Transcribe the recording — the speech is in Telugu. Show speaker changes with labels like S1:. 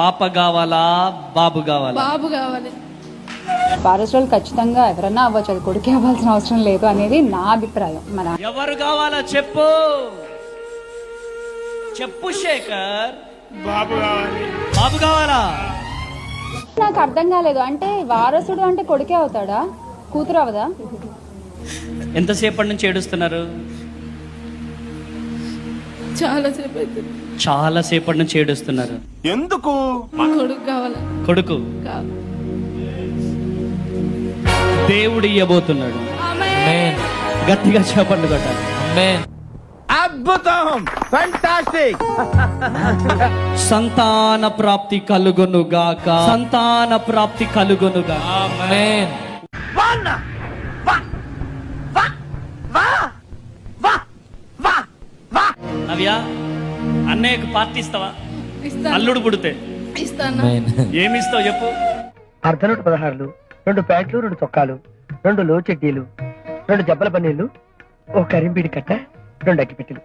S1: పాప కావాలా బాబు కావాలా?
S2: బాబు కావాలి.
S3: వారసులు ఖచ్చితంగా ఎవరన్నా అవ్వచ్చు, అది కొడుకే అవ్వాల్సిన అవసరం లేదు అనేది నా అభిప్రాయం. మన
S1: ఎవరు కావాలా చెప్పు చెప్పు శేఖర్.
S4: బాబు కావాలి.
S1: బాబు కావాలా?
S3: నాకు అర్థం కాలేదు. అంటే వారసుడు అంటే కొడుకే అవుతాడా, కూతురు అవదా?
S1: ఎంతసేపటి నుంచి ఏడుస్తున్నారు?
S2: చాలాసేపు అవుతుంది.
S1: చాలా సేపటి నుంచి ఏడుస్తున్నారు.
S4: ఎందుకు?
S2: కొడుకు కావాలి.
S1: కొడుకు
S2: కావాలి.
S1: దేవుడు ఇయ్యబోతున్నాడు.
S2: ఆమేన్.
S1: గట్టిగా చెప్పండి కొట్టాలి.
S4: అద్భుతం, ఫెంటాస్టిక్.
S1: సంతాన ప్రాప్తి కలుగునుగాక, సంతాన ప్రాప్తి కలుగునుగా. నవ్య, అన్నయ్యకు పార్టీ ఇస్తావా?
S2: ఇస్తాను.
S1: అల్లుడు పుడితే
S2: ఇస్తాను.
S1: ఏమి ఇస్తావు చెప్పు.
S5: అర్ధనూట 16, 2 ప్యాంట్లు, 2 చొక్కాలు, 2 లో చెడ్డీలు, 2 జబ్బల పన్నీళ్లు, ఓ కరింబీడి కట్ట, 2 అగ్గిపెట్టెలు.